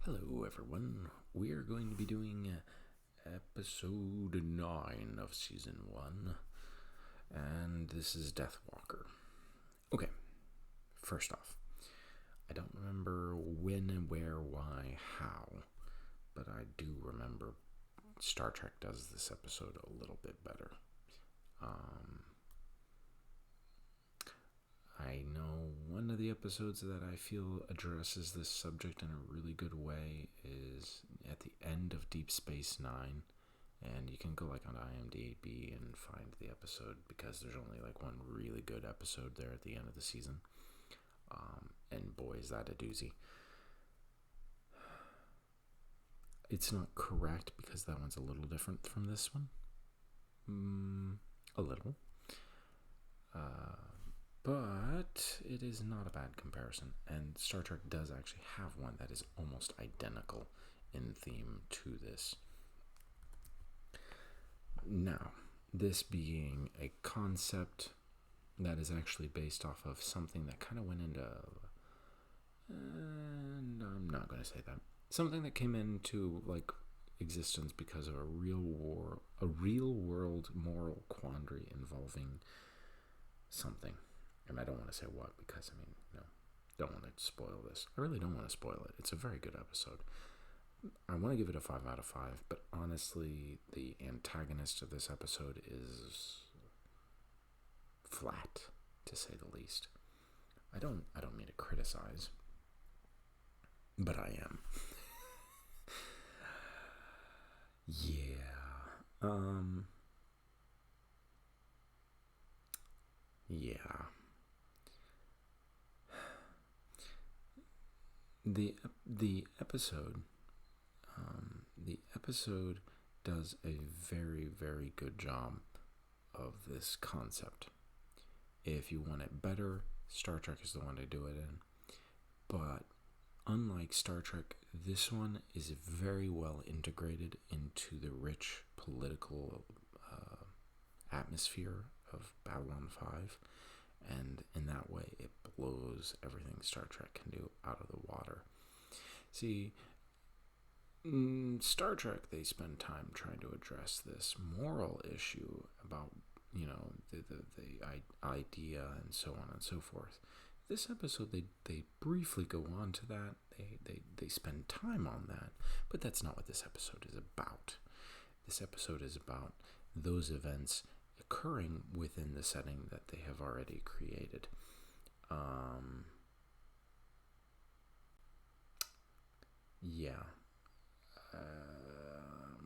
Hello, everyone. We are going to be doing episode 9 of season 1, and this is Deathwalker. Okay, first off, I don't remember when, where, why, how, but I do remember Star Trek does this episode a little bit better. I know one of the episodes that I feel addresses this subject in a really good way is at the end of Deep Space Nine, and you can go on IMDb and find the episode because there's only one really good episode there at the end of the season, and boy is that a doozy. It's not correct because that one's a little different from this one, a little. But it is not a bad comparison, and Star Trek does actually have one that is almost identical in theme to this. Now, this being a concept that is actually based off of something that kind of went into, and I'm not going to say that, something that came into existence because of a real world moral quandary involving something. And I don't want to say what because, don't want to spoil this. I really don't want to spoil it. It's a very good episode. I want to give it a 5 out of 5, but honestly, the antagonist of this episode is flat, to say the least. I don't mean to criticize, but I am. Yeah. The episode does a very, very good job of this concept. If you want it better, Star Trek is the one to do it in. But unlike Star Trek, this one is very well integrated into the rich political atmosphere of Babylon 5. And in that way, it blows everything Star Trek can do out of the water. See, in Star Trek, they spend time trying to address this moral issue about, the idea and so on and so forth. This episode, they briefly go on to that. They spend time on that, but that's not what this episode is about. This episode is about those events occurring within the setting that they have already created. I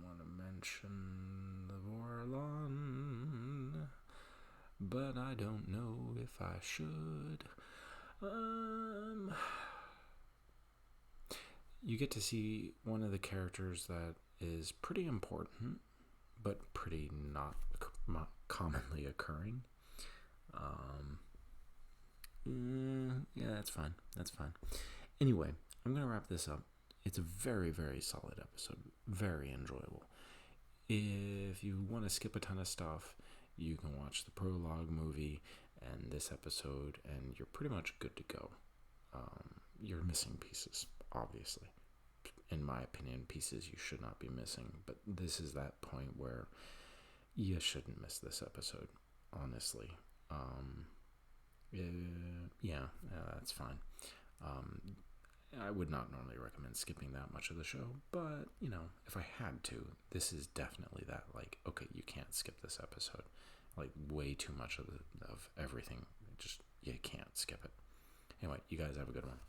want to mention the Vorlon, but I don't know if I should. You get to see one of the characters that is pretty important, but pretty not commonly occurring. Yeah, that's fine. Anyway, I'm going to wrap this up. It's a very, very solid episode. Very enjoyable. If you want to skip a ton of stuff, you can watch the prologue movie and this episode, and you're pretty much good to go. You're missing pieces, obviously. In my opinion, pieces you should not be missing. But this is that point where you shouldn't miss this episode, honestly. That's fine. I would not normally recommend skipping that much of the show, but, if I had to, this is definitely that, okay, you can't skip this episode. Way too much of everything. Just, you can't skip it. Anyway, you guys have a good one.